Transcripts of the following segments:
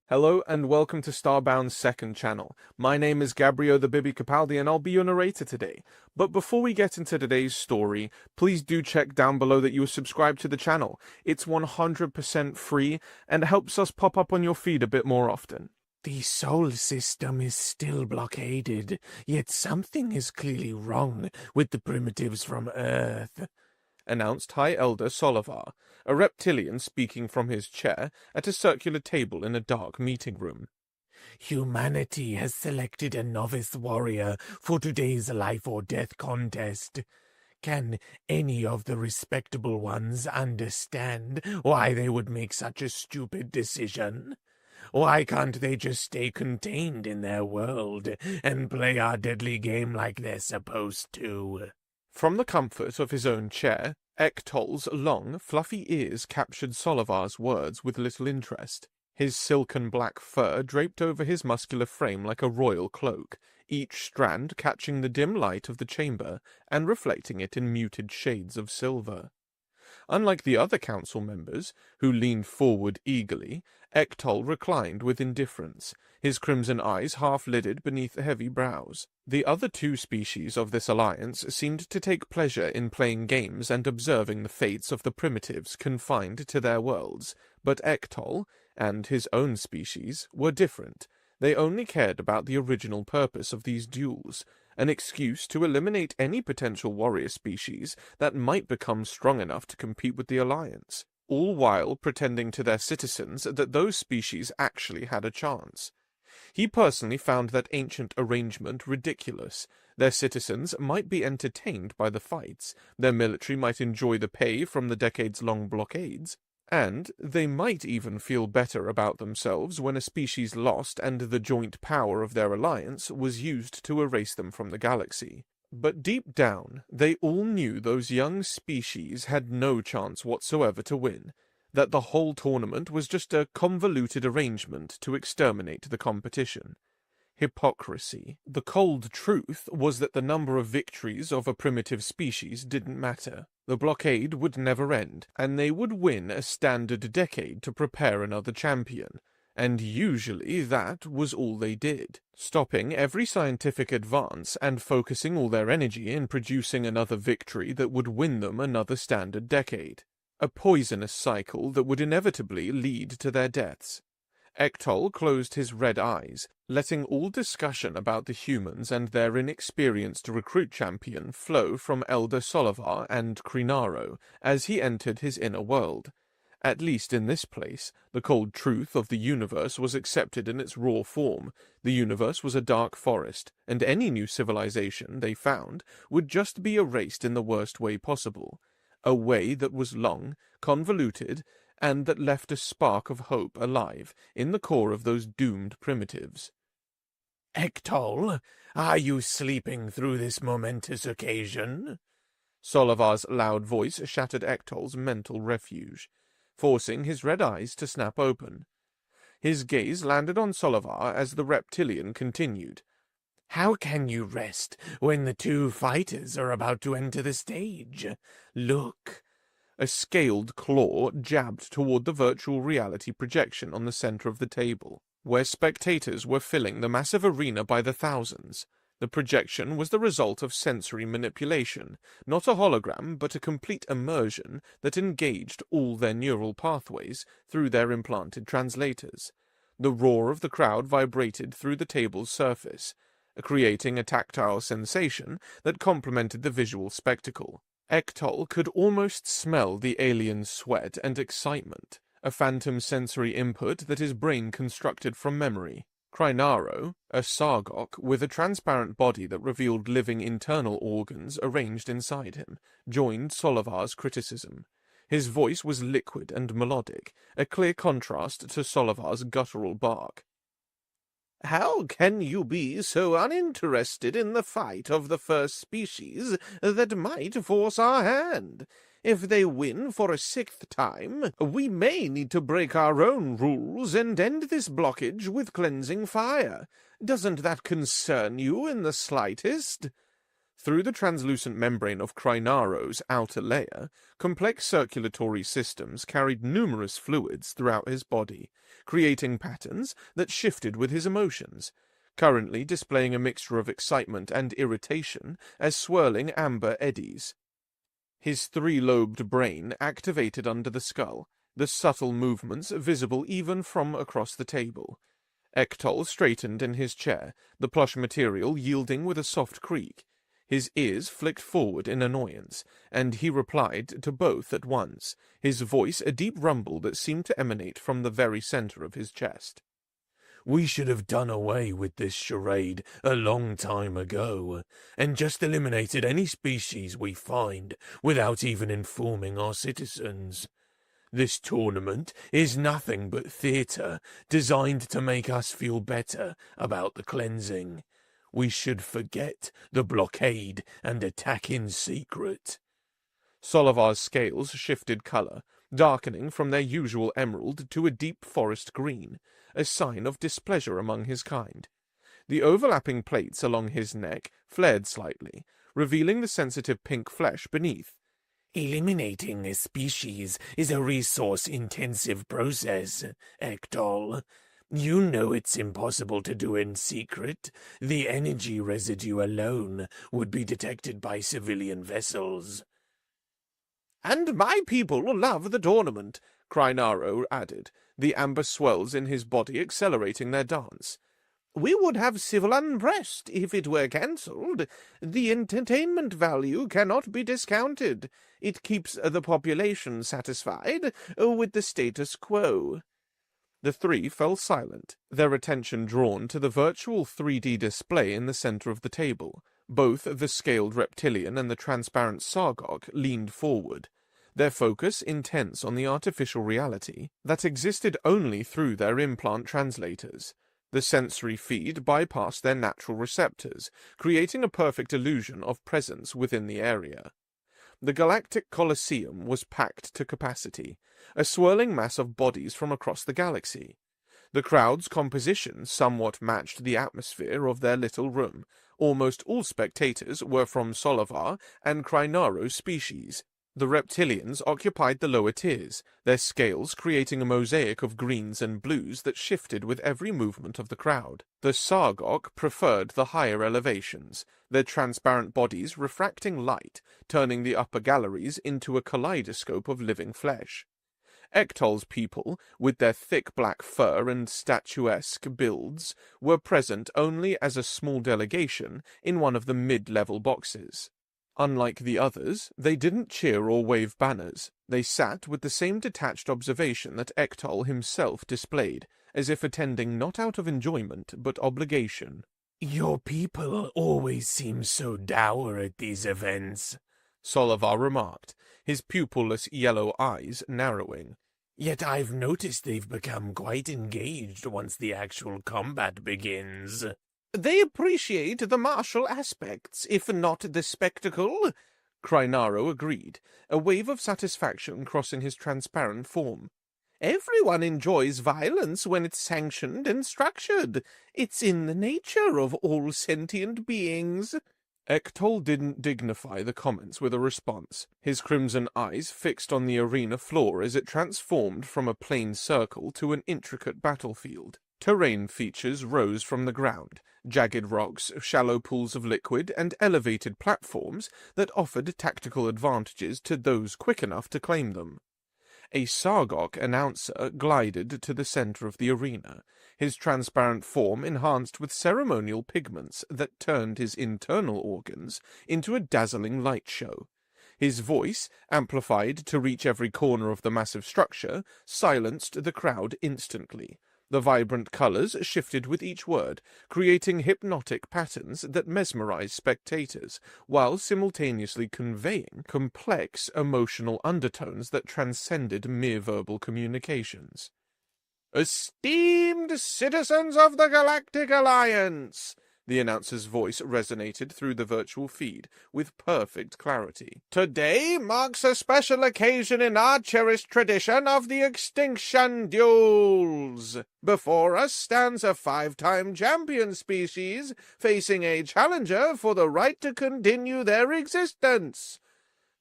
Hello and welcome to Starbound's second channel. My name is Gabriel the Bibi Capaldi and I'll be your narrator today. But before we get into today's story, please do check down below that you are subscribed to the channel. It's 100% free and helps us pop up on your feed a bit more often. The Sol system is still blockaded, yet something is clearly wrong with the primitives from Earth, announced High Elder Solivar, a reptilian speaking from his chair at a circular table in a dark meeting room. Humanity has selected a novice warrior for today's life or death contest. Can any of the respectable ones understand why they would make such a stupid decision? Why can't they just stay contained in their world and play our deadly game like they're supposed to? From the comfort of his own chair, Ektol's long, fluffy ears captured Solivar's words with little interest. His silken black fur draped over his muscular frame like a royal cloak, each strand catching the dim light of the chamber and reflecting it in muted shades of silver. Unlike the other council members, who leaned forward eagerly, Ektol reclined with indifference, his crimson eyes half-lidded beneath heavy brows. The other two species of this alliance seemed to take pleasure in playing games and observing the fates of the primitives confined to their worlds, but Ektol, and his own species, were different. They only cared about the original purpose of these duels, an excuse to eliminate any potential warrior species that might become strong enough to compete with the Alliance, all while pretending to their citizens that those species actually had a chance. He personally found that ancient arrangement ridiculous. Their citizens might be entertained by the fights, their military might enjoy the pay from the decades-long blockades, and they might even feel better about themselves when a species lost and the joint power of their alliance was used to erase them from the galaxy. But deep down, they all knew those young species had no chance whatsoever to win, that the whole tournament was just a convoluted arrangement to exterminate the competition. Hypocrisy. The cold truth was that the number of victories of a primitive species didn't matter. The blockade would never end, and they would win a standard decade to prepare another champion. And usually that was all they did, stopping every scientific advance and focusing all their energy in producing another victory that would win them another standard decade. A poisonous cycle that would inevitably lead to their deaths. Ektol closed his red eyes, letting all discussion about the humans and their inexperienced recruit champion flow from Elder Solivar and Crinaro as he entered his inner world. At least in this place, the cold truth of the universe was accepted in its raw form. The universe was a dark forest, and any new civilization they found would just be erased in the worst way possible. A way that was long, convoluted, and that left a spark of hope alive in the core of those doomed primitives. Ektol, are you sleeping through this momentous occasion? Solivar's loud voice shattered Ektol's mental refuge, forcing his red eyes to snap open. His gaze landed on Solivar as the reptilian continued. How can you rest when the two fighters are about to enter the stage? Look. A scaled claw jabbed toward the virtual reality projection on the center of the table, where spectators were filling the massive arena by the thousands. The projection was the result of sensory manipulation, not a hologram but a complete immersion that engaged all their neural pathways through their implanted translators. The roar of the crowd vibrated through the table's surface, creating a tactile sensation that complemented the visual spectacle. Ektol could almost smell the alien's sweat and excitement, a phantom sensory input that his brain constructed from memory. Crinaro, a Sargok with a transparent body that revealed living internal organs arranged inside him, joined Solivar's criticism. His voice was liquid and melodic, a clear contrast to Solivar's guttural bark. How can you be so uninterested in the fight of the first species that might force our hand? If they win for a sixth time, we may need to break our own rules and end this blockage with cleansing fire. Doesn't that concern you in the slightest? Through the translucent membrane of Krinaro's outer layer, complex circulatory systems carried numerous fluids throughout his body, creating patterns that shifted with his emotions, currently displaying a mixture of excitement and irritation as swirling amber eddies. His three-lobed brain activated under the skull, the subtle movements visible even from across the table. Ektol straightened in his chair, the plush material yielding with a soft creak. His ears flicked forward in annoyance, and he replied to both at once, his voice a deep rumble that seemed to emanate from the very center of his chest. We should have done away with this charade a long time ago, and just eliminated any species we find without even informing our citizens. This tournament is nothing but theatre designed to make us feel better about the cleansing. We should forget the blockade and attack in secret. Solivar's scales shifted color, darkening from their usual emerald to a deep forest green, a sign of displeasure among his kind. The overlapping plates along his neck flared slightly, revealing the sensitive pink flesh beneath. Eliminating a species is a resource-intensive process, Ektol. You know it's impossible to do in secret. The energy residue alone would be detected by civilian vessels. And my people love the tournament, Krynaro added, the amber swells in his body accelerating their dance. We would have civil unrest if it were cancelled. The entertainment value cannot be discounted. It keeps the population satisfied with the status quo. The three fell silent, their attention drawn to the virtual 3D display in the center of the table. Both the scaled reptilian and the transparent Sargok leaned forward, their focus intense on the artificial reality that existed only through their implant translators. The sensory feed bypassed their natural receptors, creating a perfect illusion of presence within the area. The Galactic Colosseum was packed to capacity, a swirling mass of bodies from across the galaxy. The crowd's composition somewhat matched the atmosphere of their little room. Almost all spectators were from Solivar and Krynaro species. The reptilians occupied the lower tiers, their scales creating a mosaic of greens and blues that shifted with every movement of the crowd. The Sargok preferred the higher elevations, their transparent bodies refracting light, turning the upper galleries into a kaleidoscope of living flesh. Ektol's people, with their thick black fur and statuesque builds, were present only as a small delegation in one of the mid-level boxes. Unlike the others, they didn't cheer or wave banners. They sat with the same detached observation that Ektol himself displayed, as if attending not out of enjoyment but obligation. Your people always seem so dour at these events, Solivar remarked, his pupilless yellow eyes narrowing. Yet I've noticed they've become quite engaged once the actual combat begins. They appreciate the martial aspects, if not the spectacle, Krynaro agreed, a wave of satisfaction crossing his transparent form. Everyone enjoys violence when it's sanctioned and structured. It's in the nature of all sentient beings. Ektol didn't dignify the comments with a response, his crimson eyes fixed on the arena floor as it transformed from a plain circle to an intricate battlefield. Terrain features rose from the ground, jagged rocks, shallow pools of liquid, and elevated platforms that offered tactical advantages to those quick enough to claim them. A Sargok announcer glided to the center of the arena, his transparent form enhanced with ceremonial pigments that turned his internal organs into a dazzling light show. His voice, amplified to reach every corner of the massive structure, silenced the crowd instantly. The vibrant colors shifted with each word, creating hypnotic patterns that mesmerized spectators, while simultaneously conveying complex emotional undertones that transcended mere verbal communications. Esteemed citizens of the Galactic Alliance, The announcer's voice resonated through the virtual feed with perfect clarity. Today marks a special occasion in our cherished tradition of the extinction duels. Before us stands a 5-time champion species facing a challenger for the right to continue their existence.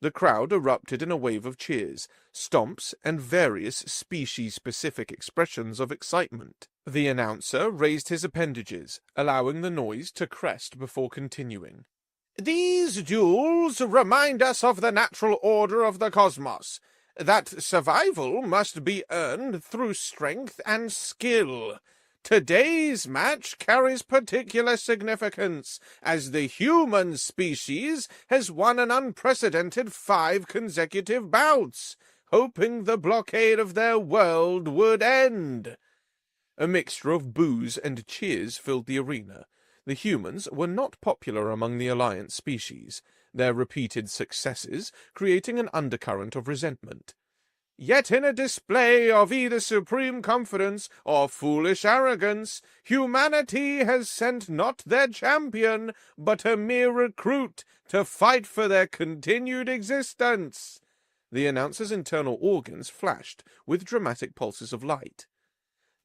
The crowd erupted in a wave of cheers, stomps, and various species-specific expressions of excitement. The announcer raised his appendages, allowing the noise to crest before continuing. These duels remind us of the natural order of the cosmos, that survival must be earned through strength and skill. Today's match carries particular significance, as the human species has won an unprecedented 5 consecutive bouts, hoping the blockade of their world would end. A mixture of boos and cheers filled the arena. The humans were not popular among the Alliance species, their repeated successes creating an undercurrent of resentment. Yet in a display of either supreme confidence or foolish arrogance, humanity has sent not their champion, but a mere recruit to fight for their continued existence. The announcer's internal organs flashed with dramatic pulses of light.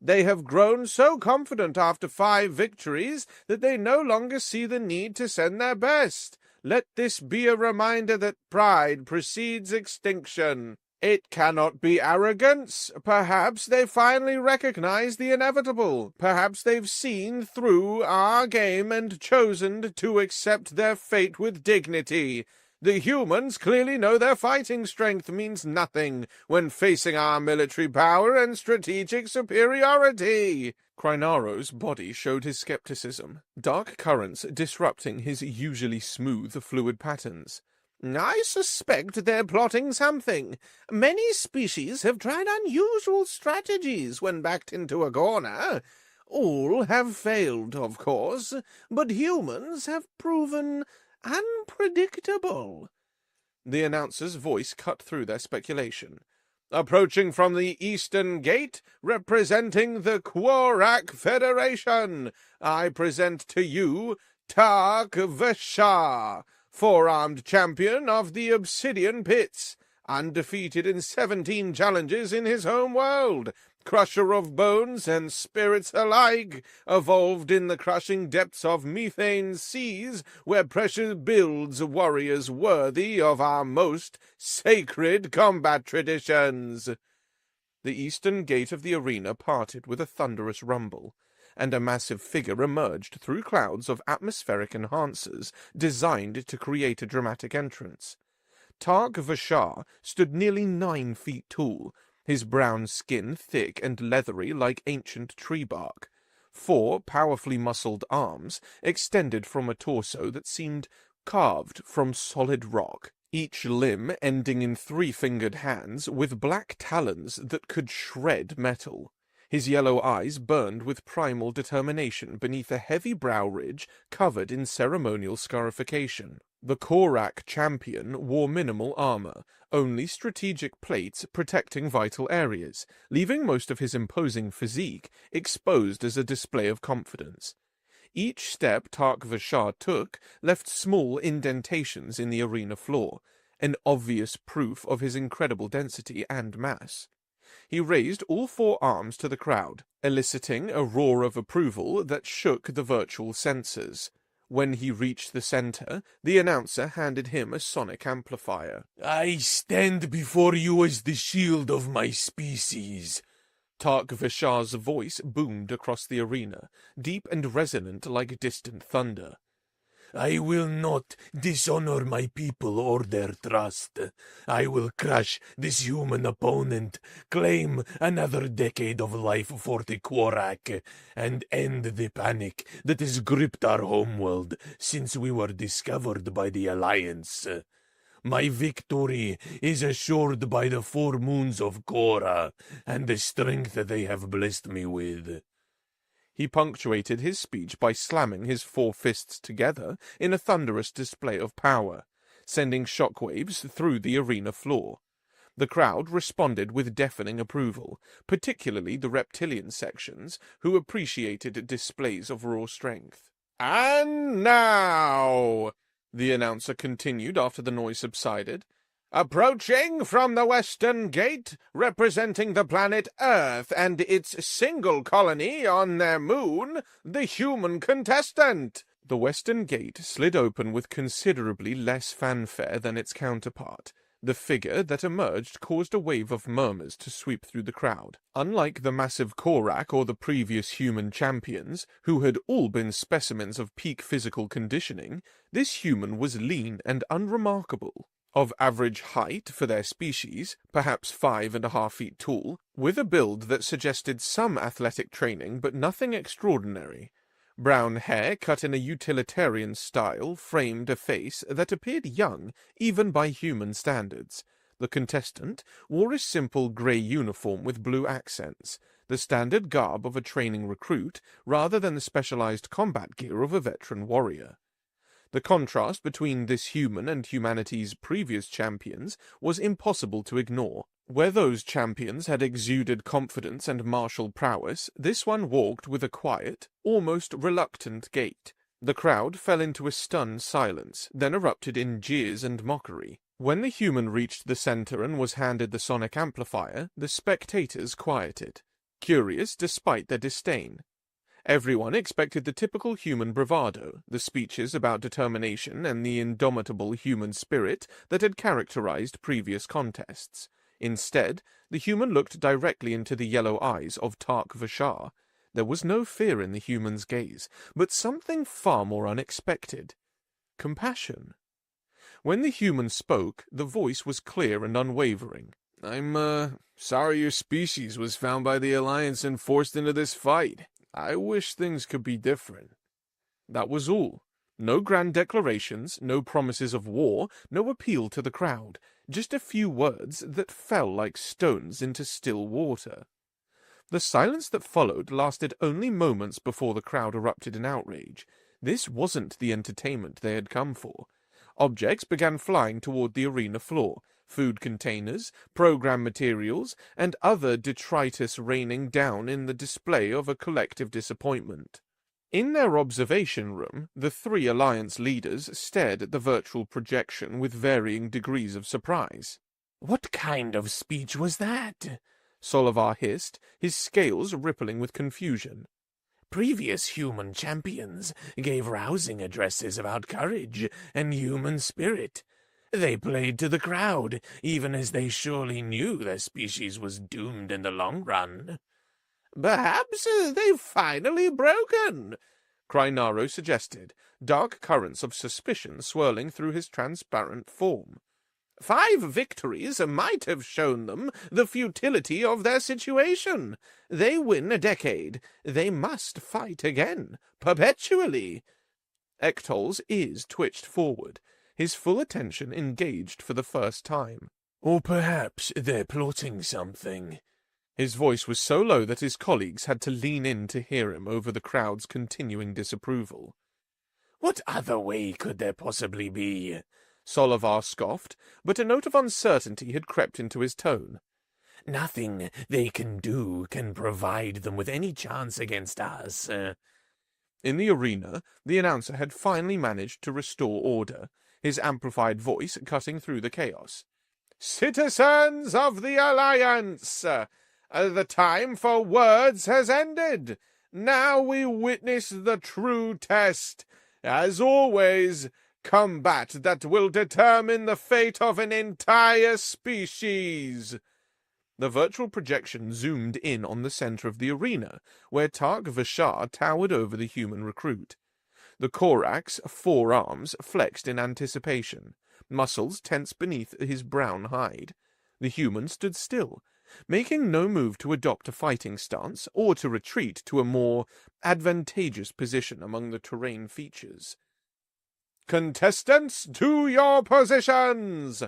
They have grown so confident after 5 victories that they no longer see the need to send their best. Let this be a reminder that pride precedes extinction. It cannot be arrogance. Perhaps they finally recognize the inevitable. Perhaps they've seen through our game and chosen to accept their fate with dignity. The humans clearly know their fighting strength means nothing when facing our military power and strategic superiority. Krynaro's body showed his skepticism, dark currents disrupting his usually smooth, fluid patterns. I suspect they're plotting something. Many species have tried unusual strategies when backed into a corner. All have failed, of course, but humans have proven unpredictable. The announcer's voice cut through their speculation. Approaching from the Eastern Gate, representing the Quarak Federation, I present to you Tak Vashar, 4-armed champion of the Obsidian Pits, undefeated in 17 challenges in his home world, crusher of bones and spirits alike, evolved in the crushing depths of methane seas, where pressure builds warriors worthy of our most sacred combat traditions. The eastern gate of the arena parted with a thunderous rumble, and a massive figure emerged through clouds of atmospheric enhancers designed to create a dramatic entrance. Tak Vashar stood nearly 9 feet tall, his brown skin thick and leathery like ancient tree bark. 4 powerfully muscled arms extended from a torso that seemed carved from solid rock, each limb ending in 3-fingered hands with black talons that could shred metal. His yellow eyes burned with primal determination beneath a heavy brow ridge covered in ceremonial scarification. The Quarak champion wore minimal armor, only strategic plates protecting vital areas, leaving most of his imposing physique exposed as a display of confidence. Each step Tak Vashar took left small indentations in the arena floor, an obvious proof of his incredible density and mass. He raised all 4 arms to the crowd, eliciting a roar of approval that shook the virtual sensors. When he reached the center, the announcer handed him a sonic amplifier. I stand before you as the shield of my species. Tak Vashar's voice boomed across the arena, deep and resonant like distant thunder. I will not dishonor my people or their trust. I will crush this human opponent, claim another decade of life for the Quarak, and end the panic that has gripped our homeworld since we were discovered by the Alliance. My victory is assured by the 4 moons of Korra and the strength they have blessed me with. He punctuated his speech by slamming his 4 fists together in a thunderous display of power, sending shockwaves through the arena floor. The crowd responded with deafening approval, particularly the reptilian sections, who appreciated displays of raw strength. And now, the announcer continued after the noise subsided, approaching from the Western Gate, representing the planet Earth and its single colony on their moon, the human contestant. The Western Gate slid open with considerably less fanfare than its counterpart. The figure that emerged caused a wave of murmurs to sweep through the crowd. Unlike the massive Korak or the previous human champions, who had all been specimens of peak physical conditioning, this human was lean and unremarkable. Of average height for their species, perhaps 5.5 feet tall, with a build that suggested some athletic training but nothing extraordinary. Brown hair cut in a utilitarian style framed a face that appeared young even by human standards. The contestant wore a simple grey uniform with blue accents, the standard garb of a training recruit rather than the specialized combat gear of a veteran warrior. The contrast between this human and humanity's previous champions was impossible to ignore. Where those champions had exuded confidence and martial prowess, this one walked with a quiet, almost reluctant gait. The crowd fell into a stunned silence, then erupted in jeers and mockery. When the human reached the center and was handed the sonic amplifier, the spectators quieted, curious despite their disdain. Everyone expected the typical human bravado, the speeches about determination and the indomitable human spirit that had characterized previous contests. Instead, the human looked directly into the yellow eyes of Tark Vashar. There was no fear in the human's gaze, but something far more unexpected. Compassion. When the human spoke, the voice was clear and unwavering. I'm, sorry your species was found by the Alliance and forced into this fight. I wish things could be different. That was all. No grand declarations, no promises of war, no appeal to the crowd, just a few words that fell like stones into still water. The silence that followed lasted only moments before the crowd erupted in outrage. This wasn't the entertainment they had come for. Objects began flying toward the arena floor, food containers, program materials, and other detritus raining down in the display of a collective disappointment. In their observation room, the 3 Alliance leaders stared at the virtual projection with varying degrees of surprise. "What kind of speech was that?" Solivar hissed, his scales rippling with confusion. "Previous human champions gave rousing addresses about courage and human spirit. They played to the crowd, even as they surely knew their species was doomed in the long run." "Perhaps they've finally broken," Krynaro suggested, dark currents of suspicion swirling through his transparent form. 5 victories might have shown them the futility of their situation. They win a decade. They must fight again, perpetually. Ektol's ears twitched forward, his full attention engaged for the first time. "Or perhaps they're plotting something." His voice was so low that his colleagues had to lean in to hear him over the crowd's continuing disapproval. "What other way could there possibly be?" Solivar scoffed, but a note of uncertainty had crept into his tone. "Nothing they can do can provide them with any chance against us." In the arena, the announcer had finally managed to restore order, his amplified voice cutting through the chaos. "Citizens of the Alliance! The time for words has ended. Now we witness the true test. As always, combat that will determine the fate of an entire species." The virtual projection zoomed in on the center of the arena, where Tark Vashar towered over the human recruit. The Korak's 4 arms flexed in anticipation, muscles tense beneath his brown hide. The human stood still, making no move to adopt a fighting stance or to retreat to a more advantageous position among the terrain features. "Contestants, to your positions!"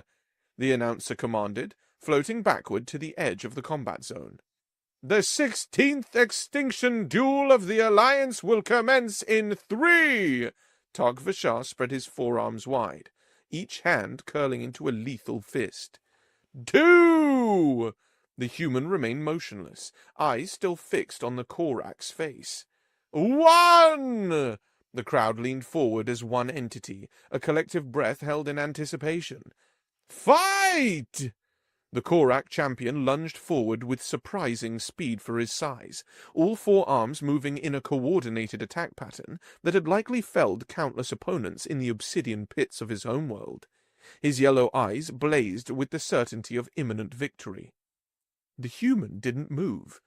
the announcer commanded, floating backward to the edge of the combat zone. "The 16th extinction duel of the Alliance will commence in 3! Tark Vashar spread his forearms wide, each hand curling into a lethal fist. 2! The human remained motionless, eyes still fixed on the Korak's face. 1! The crowd leaned forward as one entity, a collective breath held in anticipation. Fight! The Korak champion lunged forward with surprising speed for his size, all four arms moving in a coordinated attack pattern that had likely felled countless opponents in the obsidian pits of his homeworld. His yellow eyes blazed with the certainty of imminent victory. The human didn't move.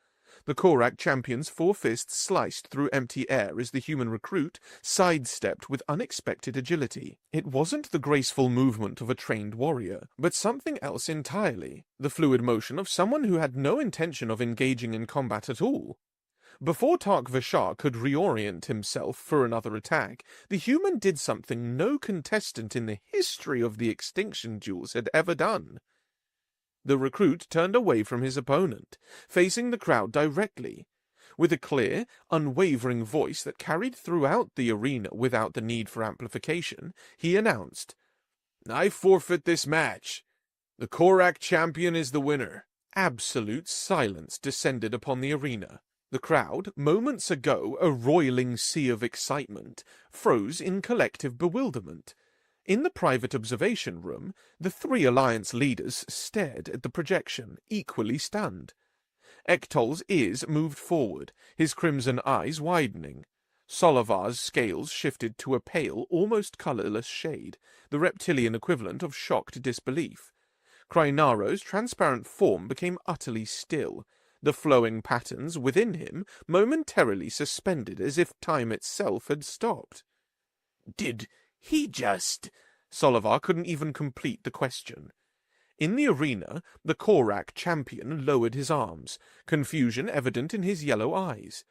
The Korak champion's four fists sliced through empty air as the human recruit sidestepped with unexpected agility. It wasn't the graceful movement of a trained warrior, but something else entirely, the fluid motion of someone who had no intention of engaging in combat at all. Before Tark Vashar could reorient himself for another attack, the human did something no contestant in the history of the extinction duels had ever done. The recruit turned away from his opponent, facing the crowd directly. With a clear, unwavering voice that carried throughout the arena without the need for amplification, he announced, "I forfeit this match. The Korak champion is the winner." Absolute silence descended upon the arena. The crowd, moments ago a roiling sea of excitement, froze in collective bewilderment. In the private observation room, the three Alliance leaders stared at the projection, equally stunned. Ektol's ears moved forward, his crimson eyes widening. Solivar's scales shifted to a pale, almost colorless shade, the reptilian equivalent of shocked disbelief. Krynaro's transparent form became utterly still, the flowing patterns within him momentarily suspended as if time itself had stopped. Did he just... Solivar couldn't even complete the question. In the arena, the Korak champion lowered his arms, confusion evident in his yellow eyes.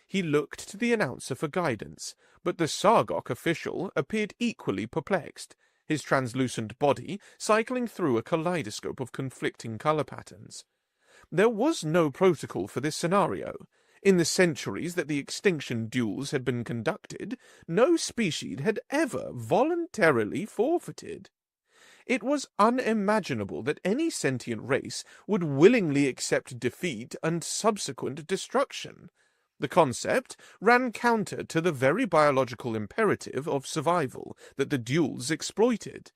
He looked to the announcer for guidance, but the Sargok official appeared equally perplexed, his translucent body cycling through a kaleidoscope of conflicting color patterns. There was no protocol for this scenario. In the centuries that the extinction duels had been conducted, no species had ever voluntarily forfeited. It was unimaginable that any sentient race would willingly accept defeat and subsequent destruction. The concept ran counter to the very biological imperative of survival that the duels exploited.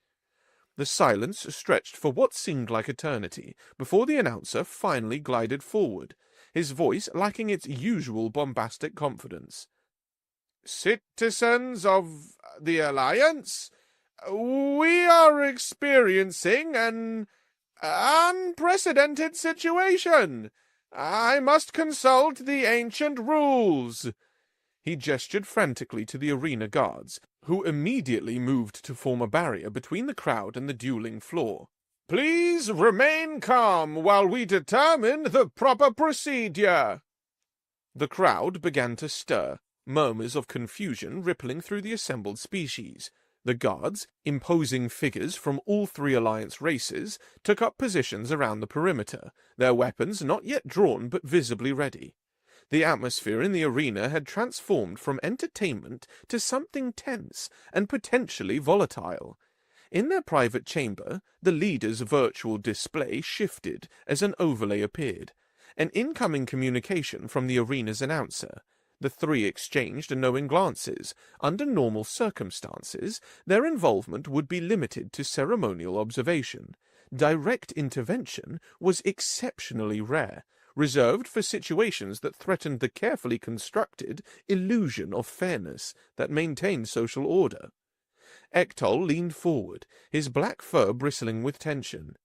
The silence stretched for what seemed like eternity before the announcer finally glided forward, his voice lacking its usual bombastic confidence. "Citizens of the Alliance, we are experiencing an unprecedented situation. I must consult the ancient rules." He gestured frantically to the arena guards, who immediately moved to form a barrier between the crowd and the dueling floor. "Please remain calm while we determine the proper procedure." The crowd began to stir, murmurs of confusion rippling through the assembled species. The guards, imposing figures from all three Alliance races, took up positions around the perimeter, their weapons not yet drawn but visibly ready. The atmosphere in the arena had transformed from entertainment to something tense and potentially volatile. In their private chamber, the leader's virtual display shifted as an overlay appeared, an incoming communication from the arena's announcer. The three exchanged knowing glances. Under normal circumstances, their involvement would be limited to ceremonial observation. Direct intervention was exceptionally rare, reserved for situations that threatened the carefully constructed illusion of fairness that maintained social order. Ektol leaned forward, his black fur bristling with tension.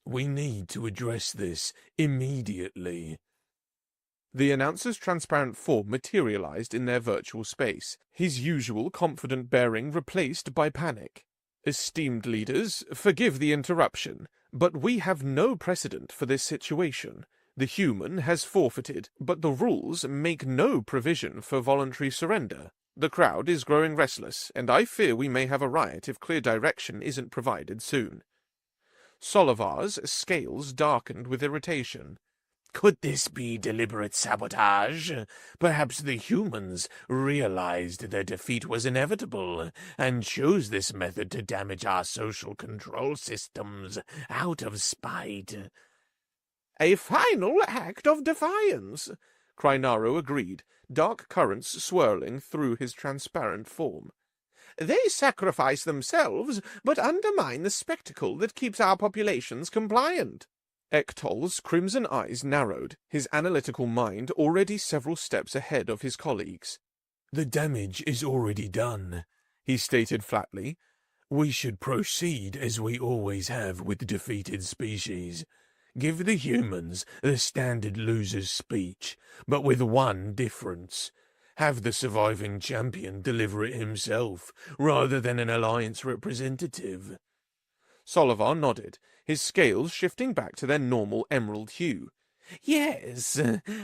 "We need to address this immediately." The announcer's transparent form materialized in their virtual space, his usual confident bearing replaced by panic. "Esteemed leaders, forgive the interruption, but we have no precedent for this situation. The human has forfeited, but the rules make no provision for voluntary surrender. The crowd is growing restless, and I fear we may have a riot if clear direction isn't provided soon." Solivar's scales darkened with irritation. Could this be deliberate sabotage? Perhaps the humans realized their defeat was inevitable and chose this method to damage our social control systems out of spite. "A final act of defiance," Krynaro agreed, dark currents swirling through his transparent form. They sacrifice themselves, but undermine the spectacle that keeps our populations compliant. Ektol's crimson eyes narrowed, his analytical mind already several steps ahead of his colleagues. The damage is already done, he stated flatly. We should proceed as we always have with defeated species. Give the humans the standard loser's speech, but with one difference. Have the surviving champion deliver it himself, rather than an alliance representative. Solivar nodded, his scales shifting back to their normal emerald hue. Yes,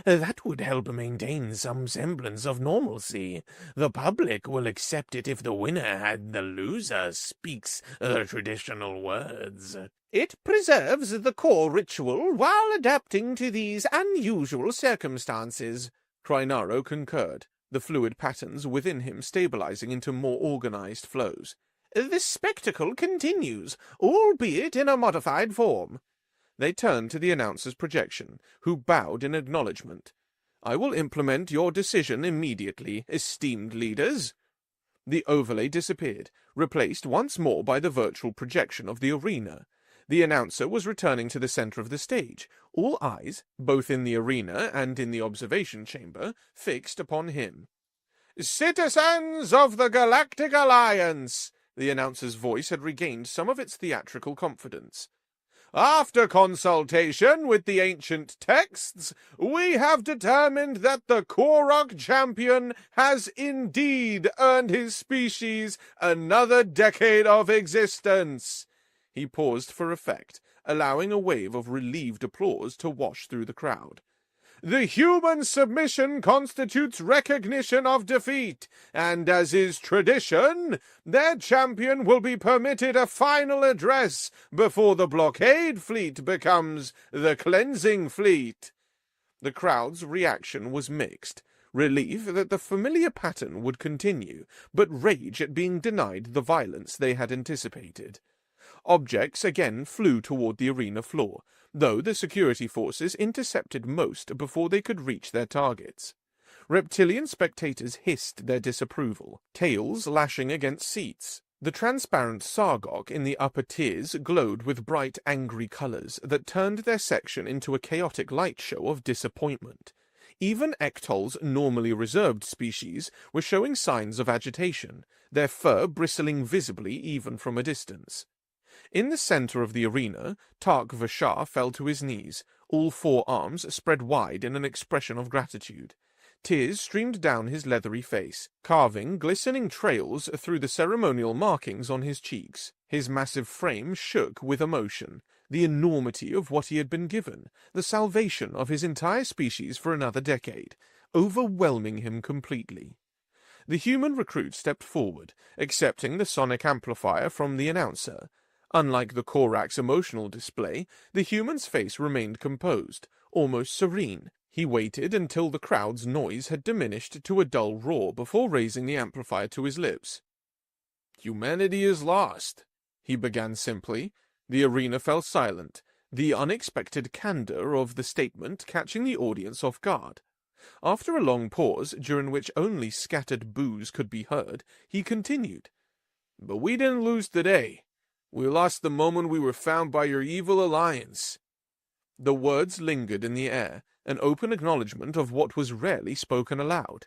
that would help maintain some semblance of normalcy. The public will accept it if the winner and the loser speaks the traditional words. It preserves the core ritual while adapting to these unusual circumstances, Krynaro concurred, the fluid patterns within him stabilizing into more organized flows. The spectacle continues, albeit in a modified form. They turned to the announcer's projection, who bowed in acknowledgement. I will implement your decision immediately, esteemed leaders. The overlay disappeared, replaced once more by the virtual projection of the arena. The announcer was returning to the center of the stage, all eyes, both in the arena and in the observation chamber, fixed upon him. Citizens of the Galactic Alliance! The announcer's voice had regained some of its theatrical confidence. After consultation with the ancient texts, we have determined that the Korok champion has indeed earned his species another decade of existence. He paused for effect, allowing a wave of relieved applause to wash through the crowd. The human submission constitutes recognition of defeat, and as is tradition, their champion will be permitted a final address before the blockade fleet becomes the cleansing fleet. The crowd's reaction was mixed, relief that the familiar pattern would continue, but rage at being denied the violence they had anticipated. Objects again flew toward the arena floor, though the security forces intercepted most before they could reach their targets. Reptilian spectators hissed their disapproval, tails lashing against seats. The transparent Sargok in the upper tiers glowed with bright, angry colors that turned their section into a chaotic light show of disappointment. Even Ektol's normally reserved species were showing signs of agitation, their fur bristling visibly even from a distance. In the center of the arena, Tark Vashar fell to his knees, all four arms spread wide in an expression of gratitude. Tears streamed down his leathery face, carving glistening trails through the ceremonial markings on his cheeks. His massive frame shook with emotion, the enormity of what he had been given, the salvation of his entire species for another decade, overwhelming him completely. The human recruit stepped forward, accepting the sonic amplifier from the announcer. Unlike the Korak's emotional display, the human's face remained composed, almost serene. He waited until the crowd's noise had diminished to a dull roar before raising the amplifier to his lips. "Humanity is lost," he began simply. The arena fell silent, the unexpected candor of the statement catching the audience off guard. After a long pause, during which only scattered boos could be heard, he continued. "But we didn't lose today. We lost the moment we were found by your evil alliance." The words lingered in the air, an open acknowledgement of what was rarely spoken aloud.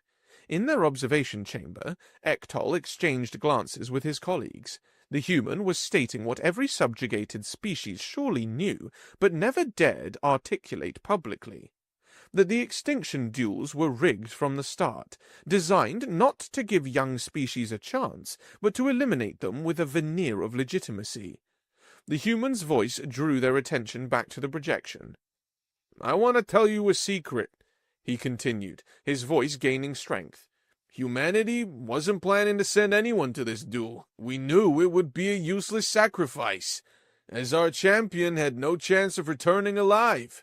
In their observation chamber, Ektol exchanged glances with his colleagues. The human was stating what every subjugated species surely knew, but never dared articulate publicly. That the extinction duels were rigged from the start, designed not to give young species a chance, but to eliminate them with a veneer of legitimacy. The human's voice drew their attention back to the projection. "I want to tell you a secret," he continued, his voice gaining strength. "Humanity wasn't planning to send anyone to this duel. We knew it would be a useless sacrifice, as our champion had no chance of returning alive.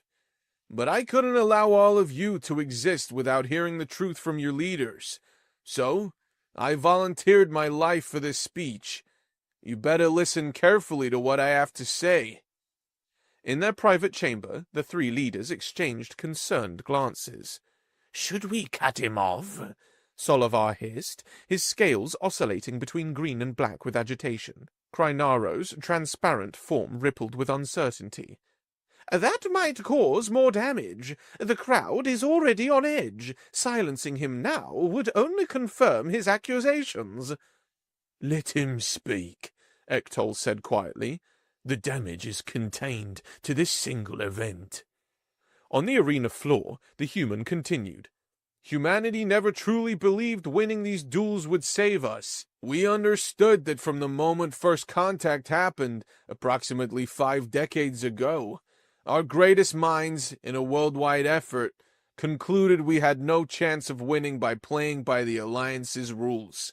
But I couldn't allow all of you to exist without hearing the truth from your leaders. So, I volunteered my life for this speech. You better listen carefully to what I have to say." In their private chamber, the three leaders exchanged concerned glances. Should we cut him off? Solovar hissed, his scales oscillating between green and black with agitation. Krynaro's transparent form rippled with uncertainty. That might cause more damage. The crowd is already on edge. Silencing him now would only confirm his accusations. Let him speak, Ektol said quietly. The damage is contained to this single event. On the arena floor, the human continued. Humanity never truly believed winning these duels would save us. We understood that from the moment first contact happened, approximately 5 decades ago. Our greatest minds, in a worldwide effort, concluded we had no chance of winning by playing by the Alliance's rules.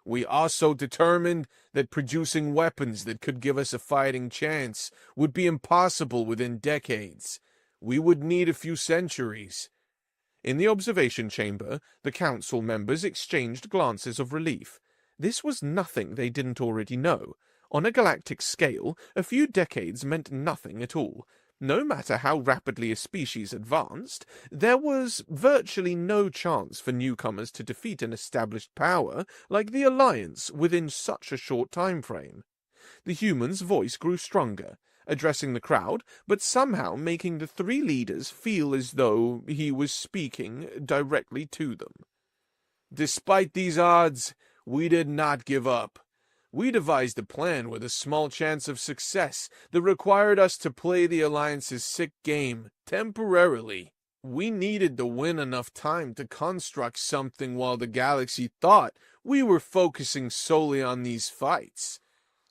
We also determined that producing weapons that could give us a fighting chance would be impossible within decades. We would need a few centuries. In the observation chamber, the council members exchanged glances of relief. This was nothing they didn't already know. On a galactic scale, a few decades meant nothing at all. No matter how rapidly a species advanced, there was virtually no chance for newcomers to defeat an established power like the Alliance within such a short time frame. The human's voice grew stronger, addressing the crowd, but somehow making the 3 leaders feel as though he was speaking directly to them. Despite these odds, we did not give up. We devised a plan with a small chance of success that required us to play the Alliance's sick game, temporarily. We needed to win enough time to construct something while the galaxy thought we were focusing solely on these fights.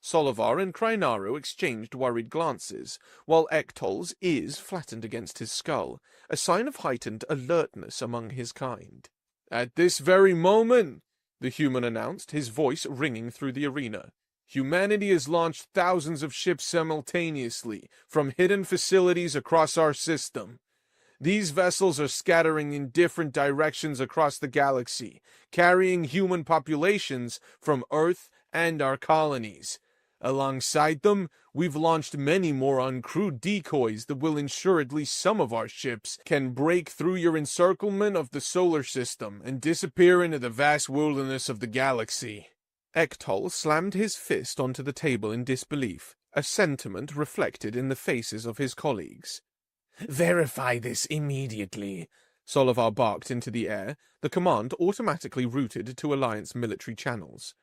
Solovar and Krynaro exchanged worried glances, while Ektol's ears flattened against his skull, a sign of heightened alertness among his kind. At this very moment, the human announced, his voice ringing through the arena, humanity has launched thousands of ships simultaneously from hidden facilities across our system. These vessels are scattering in different directions across the galaxy, carrying human populations from Earth and our colonies. Alongside them, we've launched many more uncrewed decoys that will ensure at least some of our ships can break through your encirclement of the solar system and disappear into the vast wilderness of the galaxy. Ektol slammed his fist onto the table in disbelief, a sentiment reflected in the faces of his colleagues. Verify this immediately, Solovar barked into the air, the command automatically routed to Alliance military channels.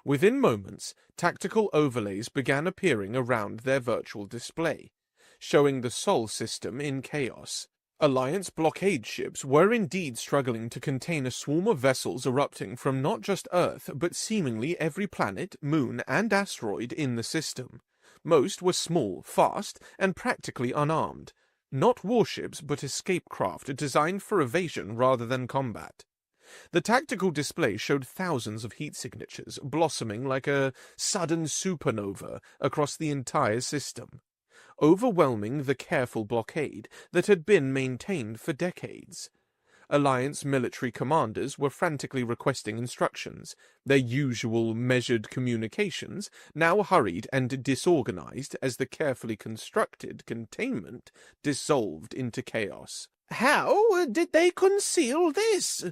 Within moments, tactical overlays began appearing around their virtual display, showing the Sol system in chaos. Alliance blockade ships were indeed struggling to contain a swarm of vessels erupting from not just Earth, but seemingly every planet, moon, and asteroid in the system. Most were small, fast, and practically unarmed. Not warships, but escape craft designed for evasion rather than combat. The tactical display showed thousands of heat signatures blossoming like a sudden supernova across the entire system, overwhelming the careful blockade that had been maintained for decades. Alliance military commanders were frantically requesting instructions. Their usual measured communications now hurried and disorganized as the carefully constructed containment dissolved into chaos. How did they conceal this?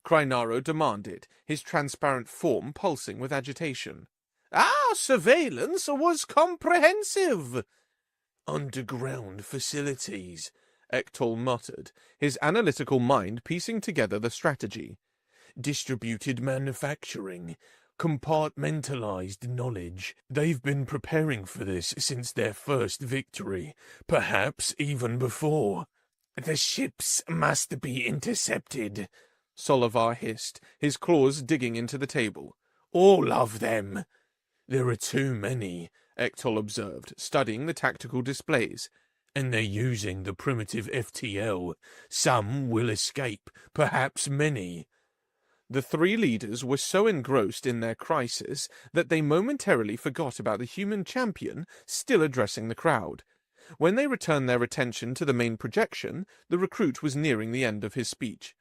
Krynaro demanded, his transparent form pulsing with agitation. Our surveillance was comprehensive. Underground facilities, Ektol muttered, his analytical mind piecing together the strategy. Distributed manufacturing, compartmentalized knowledge. They've been preparing for this since their first victory, perhaps even before. The ships must be intercepted, Solovar hissed, his claws digging into the table. All of them. There are too many, Ektol observed, studying the tactical displays. And they're using the primitive FTL. Some will escape, perhaps many. The 3 leaders were so engrossed in their crisis that they momentarily forgot about the human champion still addressing the crowd. When they returned their attention to the main projection, the recruit was nearing the end of his speech.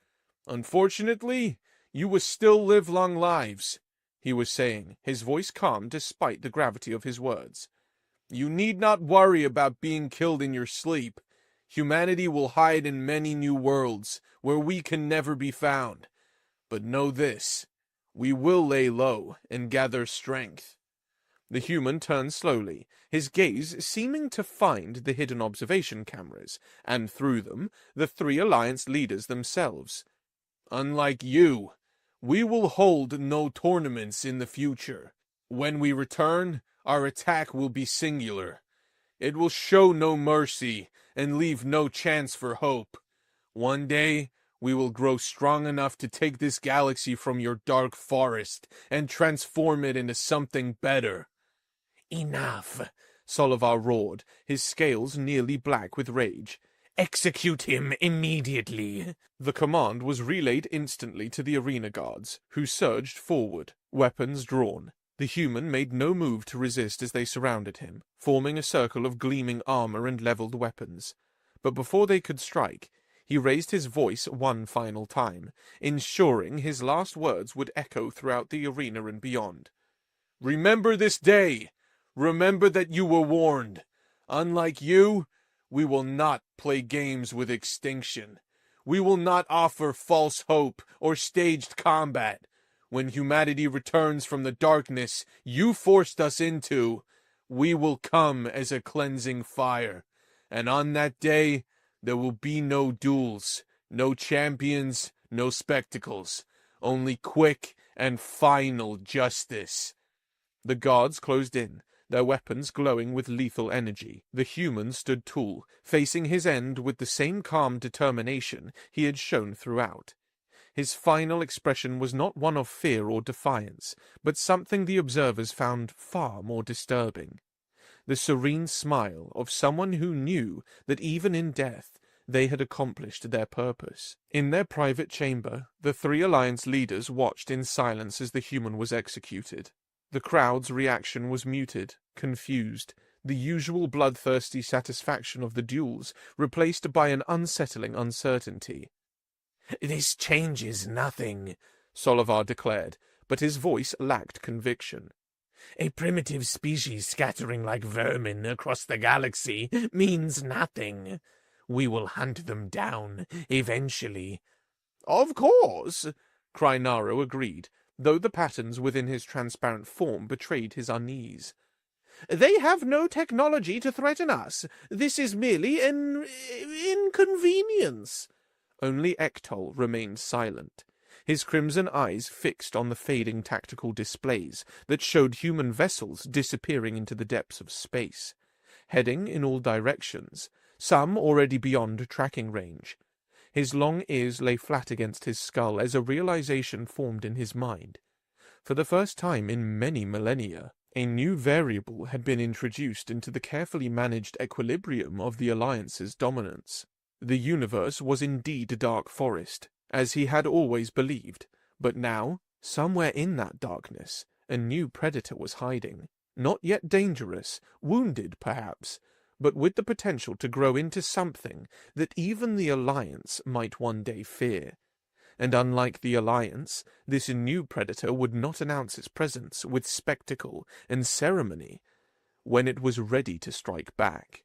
Unfortunately, you will still live long lives, he was saying, his voice calm despite the gravity of his words. You need not worry about being killed in your sleep. Humanity will hide in many new worlds where we can never be found. But know this, we will lay low and gather strength." The human turned slowly, his gaze seeming to find the hidden observation cameras, and through them, the three Alliance leaders themselves. "Unlike you, we will hold no tournaments in the future. When we return, our attack will be singular. It will show no mercy and leave no chance for hope. One day, we will grow strong enough to take this galaxy from your dark forest and transform it into something better." "Enough!" Solivar roared, his scales nearly black with rage. "Execute him immediately!" The command was relayed instantly to the arena guards, who surged forward, weapons drawn. The human made no move to resist as they surrounded him, forming a circle of gleaming armor and leveled weapons. But before they could strike, he raised his voice one final time, ensuring his last words would echo throughout the arena and beyond. "Remember this day! Remember that you were warned. Unlike you, we will not play games with extinction. We will not offer false hope or staged combat. When humanity returns from the darkness you forced us into, we will come as a cleansing fire. And on that day, there will be no duels, no champions, no spectacles, only quick and final justice." The guards closed in, their weapons glowing with lethal energy. The human stood tall, facing his end with the same calm determination he had shown throughout. His final expression was not one of fear or defiance, but something the observers found far more disturbing. The serene smile of someone who knew that even in death they had accomplished their purpose. In their private chamber, the three Alliance leaders watched in silence as the human was executed. The crowd's reaction was muted, confused, the usual bloodthirsty satisfaction of the duels replaced by an unsettling uncertainty. "This changes nothing," Solivar declared, but his voice lacked conviction. "A primitive species scattering like vermin across the galaxy means nothing. We will hunt them down, eventually." "Of course," Krynaro agreed, though the patterns within his transparent form betrayed his unease. "They have no technology to threaten us. This is merely an inconvenience." Only Ektol remained silent, his crimson eyes fixed on the fading tactical displays that showed human vessels disappearing into the depths of space, heading in all directions, some already beyond tracking range. His long ears lay flat against his skull as a realization formed in his mind. For the first time in many millennia, a new variable had been introduced into the carefully managed equilibrium of the Alliance's dominance. The universe was indeed a dark forest, as he had always believed, but now, somewhere in that darkness, a new predator was hiding, not yet dangerous, wounded perhaps, but with the potential to grow into something that even the Alliance might one day fear. And unlike the Alliance, this new predator would not announce its presence with spectacle and ceremony when it was ready to strike back.